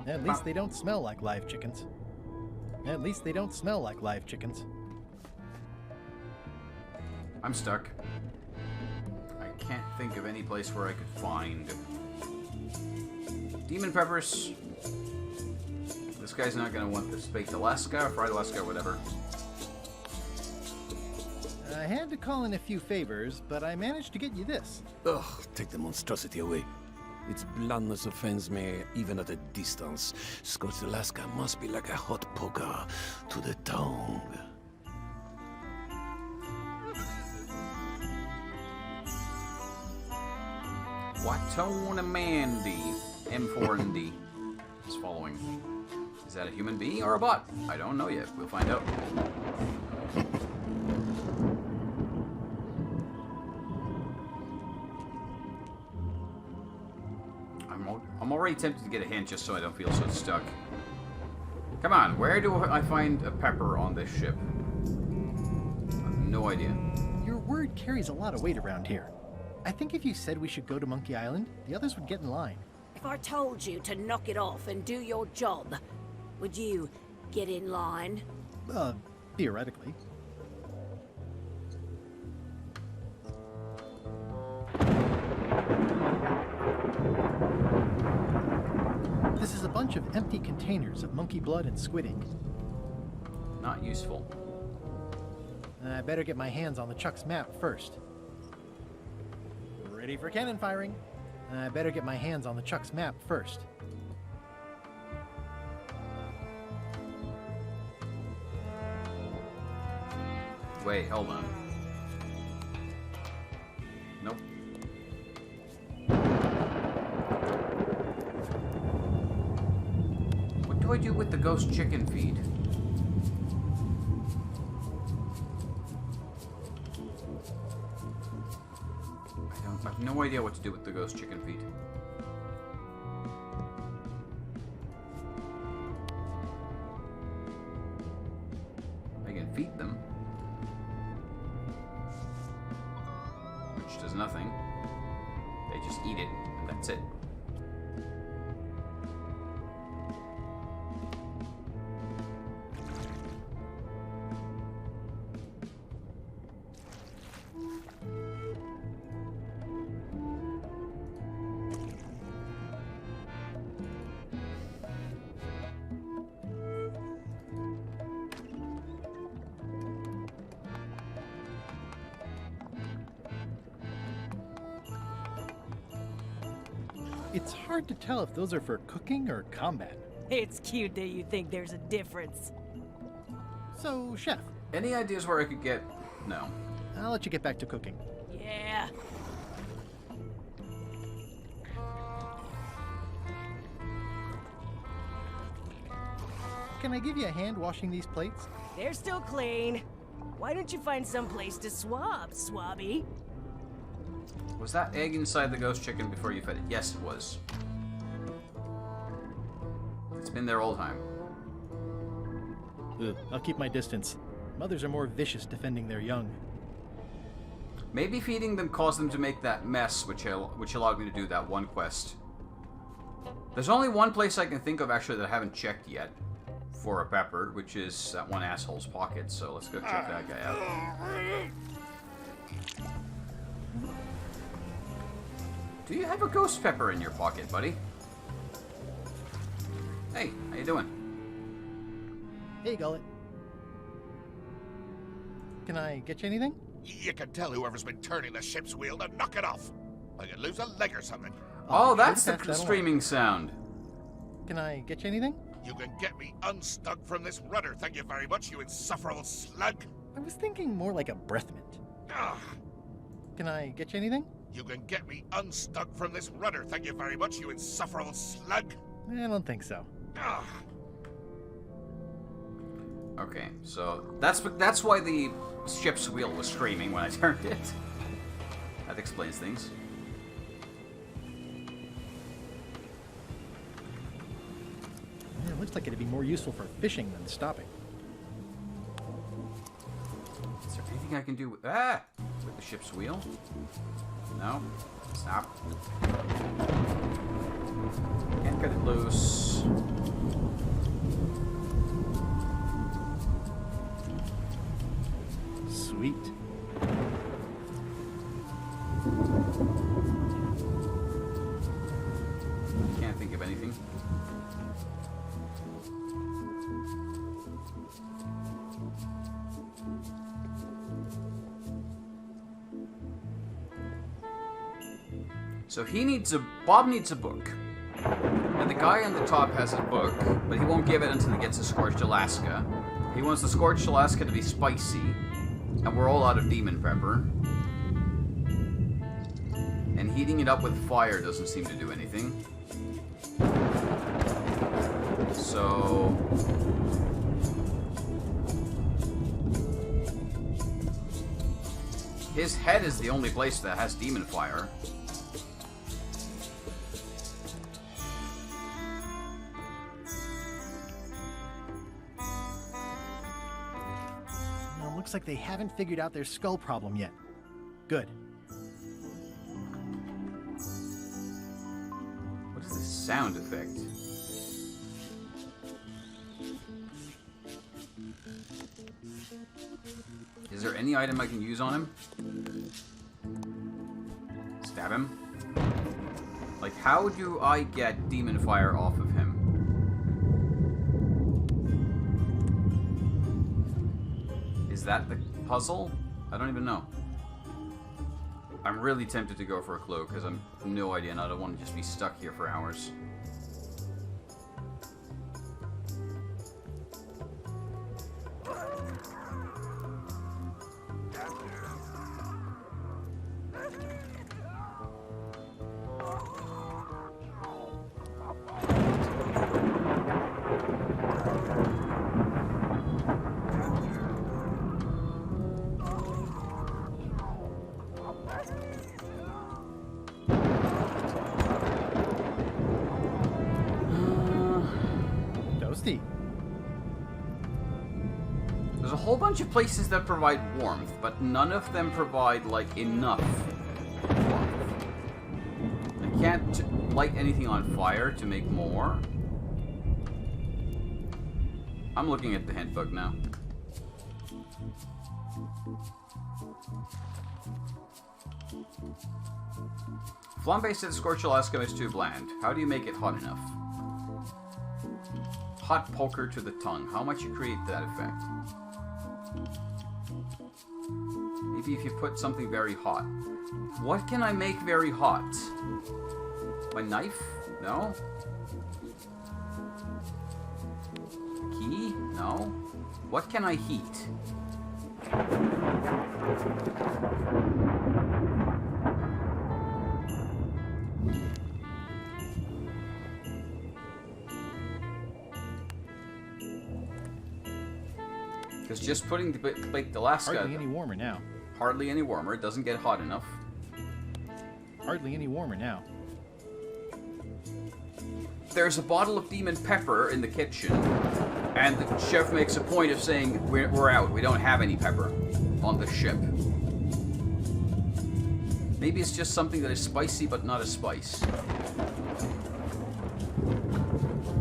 At least they don't smell like live chickens. At least they don't smell like live chickens. I'm stuck. I can't think of any place where I could find Demon peppers. This guy's not gonna want this baked Alaska, fried Alaska, whatever. I had to call in a few favors, but I managed to get you this. Ugh, take the monstrosity away. Its blandness offends me, even at a distance. Scorched Alaska must be like a hot poker to the tongue. Watona Mandy. M4 and D is following. Is that a human being or a bot? I don't know yet. We'll find out. I'm already tempted to get a hint just so I don't feel so stuck. Come on, where do I find a pepper on this ship? I have no idea. Your word carries a lot of weight around here. I think if you said we should go to Monkey Island, the others would get in line. If I told you to knock it off and do your job, would you get in line? Theoretically. This is a bunch of empty containers of monkey blood and squid ink. Not useful. I better get my hands on the Chuck's map first. Ready for cannon firing. I better get my hands on the Chuck's map first. Wait, hold on. Nope. What do I do with the ghost chicken feed? I have no idea what to do with the ghost chicken feed. I can feed them. Which does nothing. They just eat it, and that's it. It's hard to tell if those are for cooking or combat. It's cute that you think there's a difference. So, Chef. Any ideas where I could get... No. I'll let you get back to cooking. Yeah. Can I give you a hand washing these plates? They're still clean. Why don't you find some place to swab, Swabby? Was that egg inside the ghost chicken before you fed it? Yes, it was. It's been there all the time. Ugh, I'll keep my distance. Mothers are more vicious defending their young. Maybe feeding them caused them to make that mess, which allowed me to do that one quest. There's only one place I can think of, actually, that I haven't checked yet for a pepper, which is that one asshole's pocket, so let's go check that guy out. Do you have a ghost pepper in your pocket, buddy? Hey, how you doing? Hey, Gullet. Can I get you anything? You can tell whoever's been turning the ship's wheel to knock it off. Like you lose a leg or something. Oh, that's sure, the streaming sound. Can I get you anything? You can get me unstuck from this rudder, thank you very much, you insufferable slug. I was thinking more like a breath mint. Ugh. Can I get you anything? You can get me unstuck from this rudder, thank you very much, you insufferable slug. I don't think so. Ugh. Okay, so that's why the ship's wheel was screaming when I turned it. That explains things. Yeah, it looks like it'd be more useful for fishing than stopping. Is there anything I can do with with the ship's wheel? No. Stop. Can't get it loose. Sweet. Can't think of anything So Bob needs a book. And the guy on the top has a book, but he won't give it until he gets a Scorched Alaska. He wants the Scorched Alaska to be spicy, and we're all out of demon pepper. And heating it up with fire doesn't seem to do anything. So... his head is the only place that has demon fire. Well, looks like they haven't figured out their skull problem yet. Good. What is this sound effect? Is there any item I can use on him? Stab him? Like, how do I get demon fire off of him? Is that the puzzle? I don't even know. I'm really tempted to go for a clue because I'm no idea and I don't want to just be stuck here for hours. There's a whole bunch of places that provide warmth, but none of them provide, like, enough warmth. I can't light anything on fire to make more. I'm looking at the hint book now. Flambe said Scorched Alaska is too bland. How do you make it hot enough? Hot poker to the tongue. How much you create that effect? Maybe if you put something very hot. What can I make very hot? My knife? No? Key? No? What can I heat? Because just putting the baked Alaska... Hardly any warmer now. Hardly any warmer. It doesn't get hot enough. Hardly any warmer now. There's a bottle of demon pepper in the kitchen, and the chef makes a point of saying, we're out. We don't have any pepper on the ship. Maybe it's just something that is spicy, but not a spice.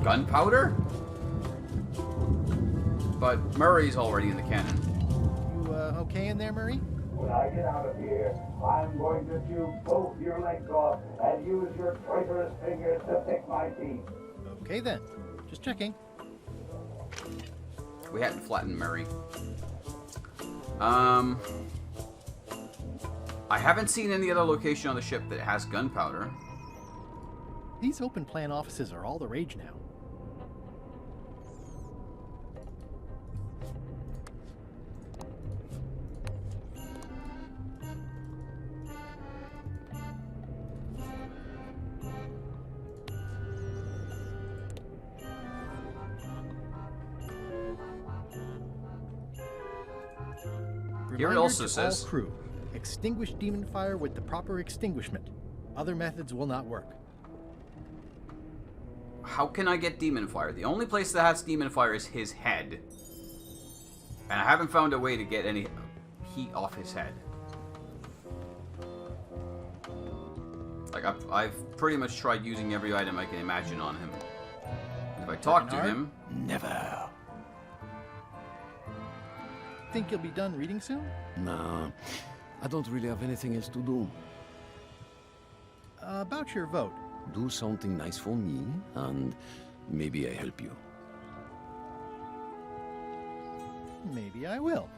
Gunpowder? But Murray's already in the cannon. You, okay in there, Murray? When I get out of here, I'm going to chew both your legs off and use your traitorous fingers to pick my teeth. Okay then. Just checking. We hadn't flattened Murray. I haven't seen any other location on the ship that has gunpowder. These open plan offices are all the rage now. Here it also says, all crew, extinguish demon fire with the proper extinguishment. Other methods will not work. how can I get demon fire? The only place that has demon fire is his head. And I haven't found a way to get any heat off his head. Like, I've pretty much tried using every item I can imagine on him. If I talk to him... Never. Think you'll be done reading soon? Nah, I don't really have anything else to do. About your vote. Do something nice for me, and maybe I help you. Maybe I will.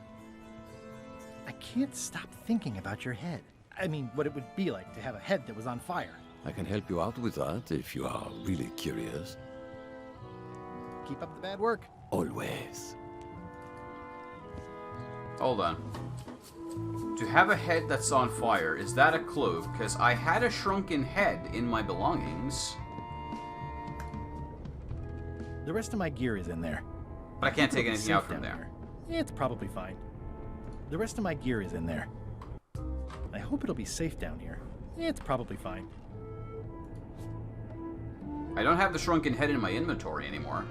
I can't stop thinking about your head. I mean, what it would be like to have a head that was on fire. I can help you out with that if you are really curious. Keep up the bad work. Always. Hold on. To have a head that's on fire, is that a clue? Because I had a shrunken head in my belongings. The rest of my gear is in there. But I can't take It'll be anything safe out from down there. here. It's probably fine. The rest of my gear is in there. I hope it'll be safe down here. It's probably fine. I don't have the shrunken head in my inventory anymore.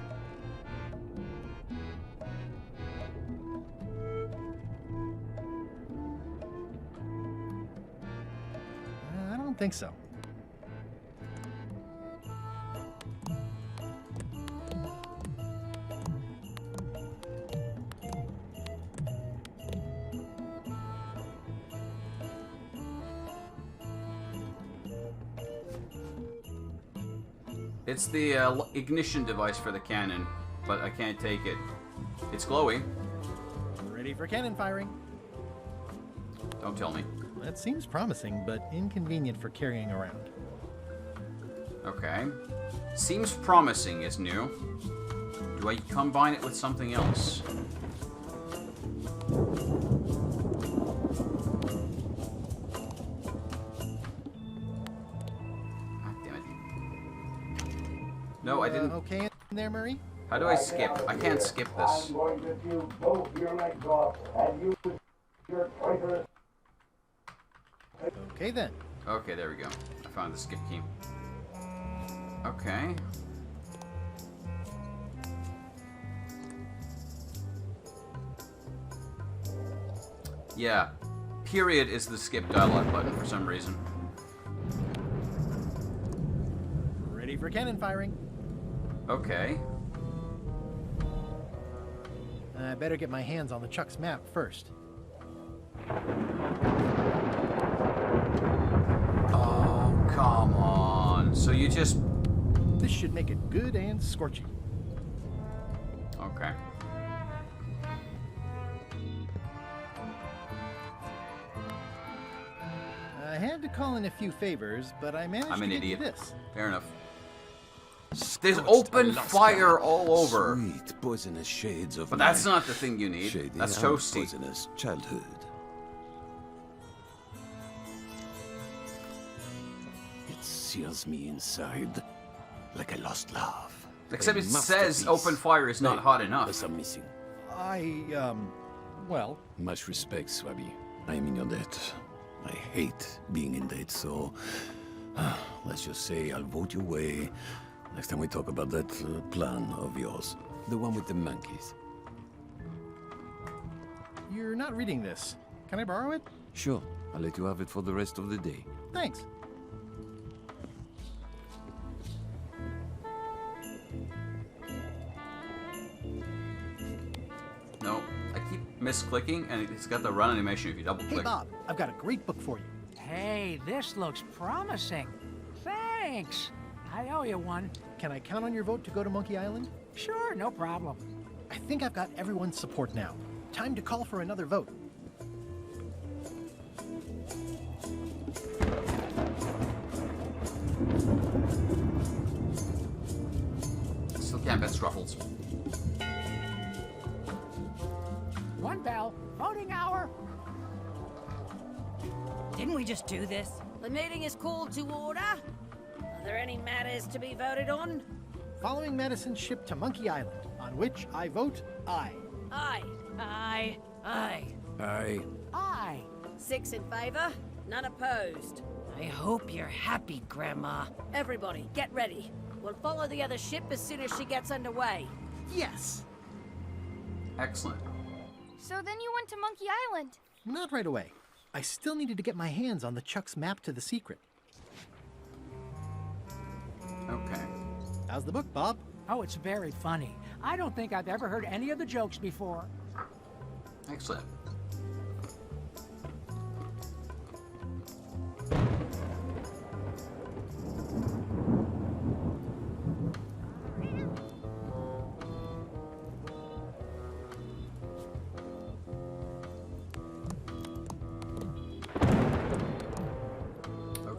I don't think so. It's the ignition device for the cannon, but I can't take it. It's glowy. Ready for cannon firing. Don't tell me. That seems promising, but inconvenient for carrying around. Okay. Seems promising is new. Do I combine it with something else? God damn it. No, I didn't. Okay in there, Murray? How do I skip? I can't skip this. I'm going to chew both your legs off and use your traitorous... Okay then. Okay, there we go. I found the skip key. Okay. Yeah. Period is the skip dialogue button for some reason. Ready for cannon firing. Okay. I better get my hands on the Chuck's map first. Oh, come on. So you just... This should make it good and scorching. Okay. I had to call in a few favors, but I managed I'm to an get you idiot. this. Fair enough. There's open fire all over. Sweet poisonous shades of But that's my not the thing you need. shady That's and toasty. poisonous childhood. It sears me inside like a lost love. Except A it says masterpiece. open fire is not Hey, hot enough. There's some missing. Well, Much respect, Swabby. I am in your debt. I hate being in debt, so let's just say I'll vote your way next time we talk about that plan of yours. The one with the monkeys. you're not reading this. Can I borrow it? Sure, I'll let you have it for the rest of the day. Thanks. No, I keep misclicking, and it's got the run animation if you double Hey, click. Bob, I've got a great book for you. Hey, this looks promising. Thanks. I owe you one. Can I count on your vote to go to Monkey Island? Sure, no problem. I think I've got everyone's support now. Time to call for another vote. Still can't bet Struffles. One bell. Voting hour. Didn't we just do this? The meeting is called to order. Are there any matters to be voted on? Following Madison's ship to Monkey Island, on which I vote aye. Aye. Aye. Aye. Aye. 6 in favor, none opposed. I hope you're happy, Grandma. Everybody, get ready. We'll follow the other ship as soon as she gets underway. Yes! Excellent. So then you went to Monkey Island. Not right away. I still needed to get my hands on the Chuck's map to the secret. Okay. How's the book, Bob? Oh, it's very funny. I don't think I've ever heard any of the jokes before. Excellent.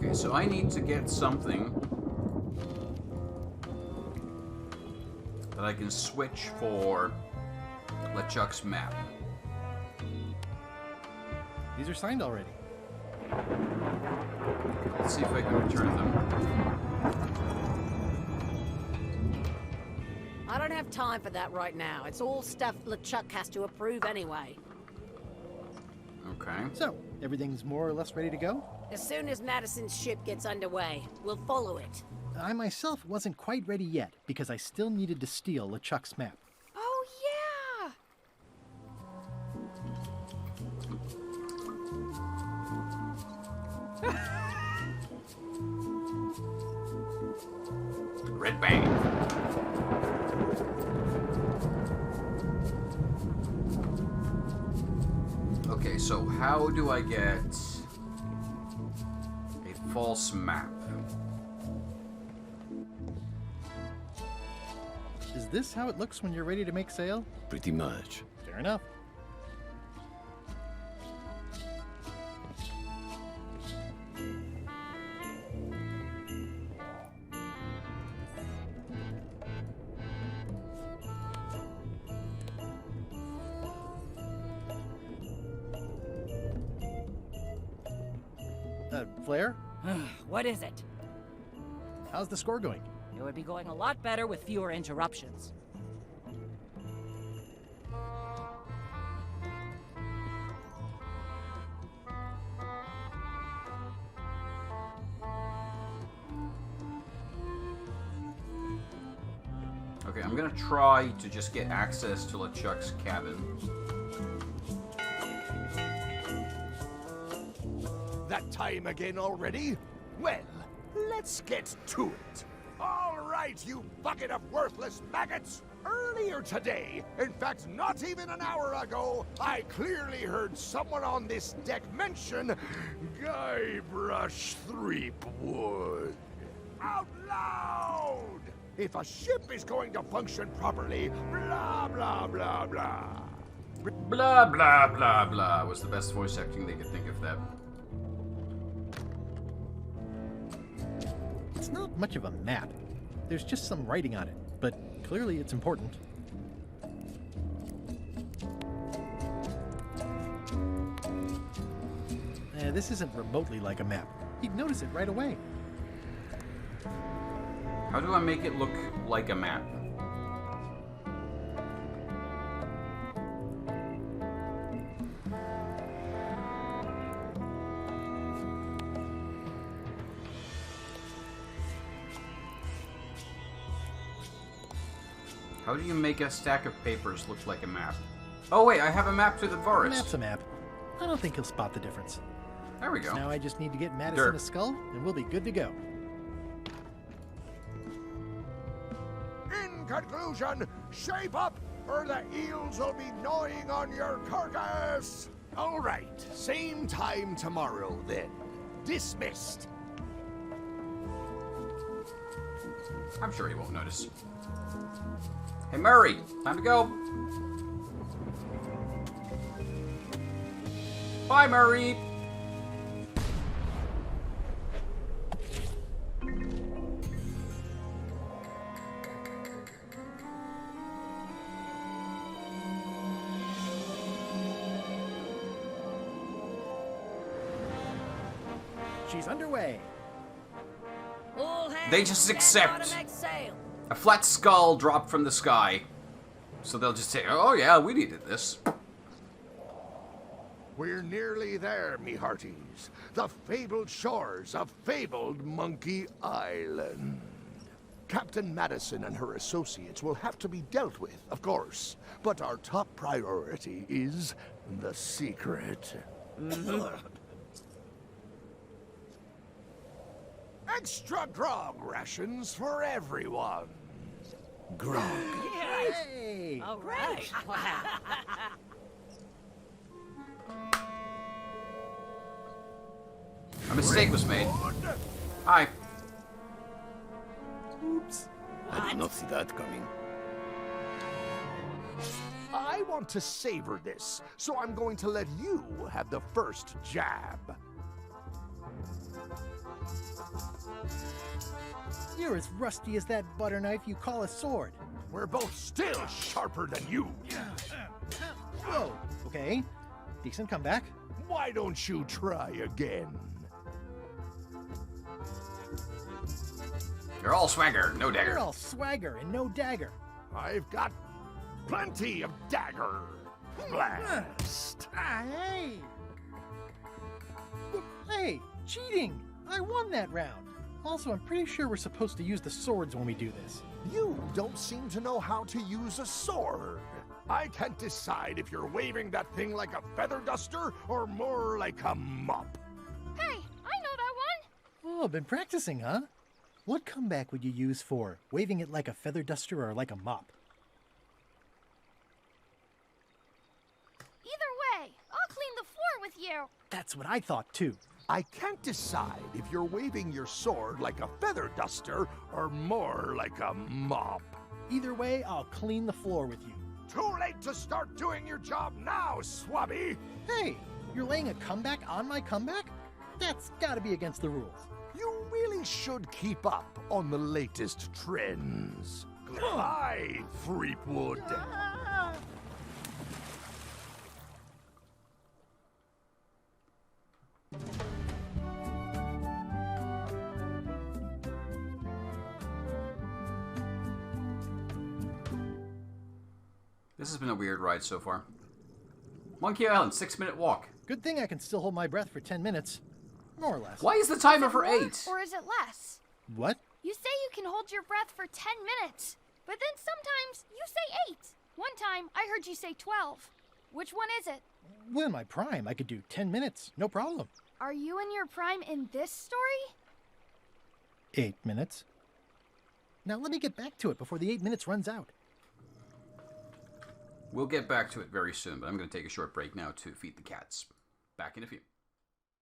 Okay, so I need to get something that I can switch for LeChuck's map. These are signed already. Let's see if I can return them. I don't have time for that right now. It's all stuff LeChuck has to approve anyway. Okay. So, everything's more or less ready to go? As soon as Madison's ship gets underway, we'll follow it. I myself wasn't quite ready yet because I still needed to steal LeChuck's map. Oh, yeah! Red Bang. Okay, so how do I get a false map? Is this how it looks when you're ready to make sail? Pretty much. Fair enough. Flair, What is it? how's the score going? It would be going a lot better with fewer interruptions. Okay, I'm gonna try to just get access to LeChuck's cabin. That time again already? Well, let's get to it. All right, you bucket of worthless maggots! Earlier today, in fact, not even an hour ago, I clearly heard someone on this deck mention Guybrush Threepwood. Out loud! If a ship is going to function properly, blah, blah, blah, blah. Blah, blah, blah, blah was the best voice acting they could think of that. It's not much of a map. There's just some writing on it, but clearly it's important. This isn't remotely like a map. You'd notice it right away. How do I make it look like a map? How do you make a stack of papers look like a map? Oh wait, I have a map to the A forest. map's a map. I don't think he'll spot the difference. There we go. Now I just need to get Madison Derp. a skull, and we'll be good to go. In conclusion, shape up, or the eels will be gnawing on your carcass. All right, same time tomorrow then. Dismissed. I'm sure he won't notice. Hey Murray, time to go. Bye Murray. She's underway. All hands They just stand accept. by to make sail. A flat skull dropped from the sky. So they'll just say, oh yeah, we needed this. We're nearly there, me hearties. The fabled shores of fabled Monkey Island. Captain Madison and her associates will have to be dealt with, of course. But our top priority is the secret. Extra grog rations for everyone. Grog. Hey! All right. A mistake was made. Hi. Oops. I did not see that coming. I want to savor this, so I'm going to let you have the first jab. You're as rusty as that butter knife you call a sword. We're both still sharper than you. Whoa, okay. Decent comeback. Why don't you try again? You're all swagger, no dagger. You're all swagger and no dagger. I've got plenty of dagger. Blast! Hey! Hey, cheating! I won that round. Also, I'm pretty sure we're supposed to use the swords when we do this. You don't seem to know how to use a sword. I can't decide if you're waving that thing like a feather duster or more like a mop. Hey, I know that one. Oh, been practicing, huh? What comeback would you use for waving it like a feather duster or like a mop? Either way, I'll clean the floor with you. That's what I thought, too. I can't decide if you're waving your sword like a feather duster or more like a mop. Either way, I'll clean the floor with you. Too late to start doing your job now, Swabby! Hey, you're laying a comeback on my comeback? That's gotta be against the rules. You really should keep up on the latest trends. Goodbye, Threepwood. This has been a weird ride so far. Monkey Island, 6-minute walk. Good thing I can still hold my breath for 10 minutes. More or less. Why is the timer for More, 8? Or is it less? What? You say you can hold your breath for 10 minutes, but then sometimes you say 8. One time, I heard you say 12. Which one is it? Well, in my prime, I could do 10 minutes. No problem. Are you in your prime in this story? 8 minutes. Now let me get back to it before the 8 minutes runs out. We'll get back to it very soon, but I'm going to take a short break now to feed the cats. Back in a few.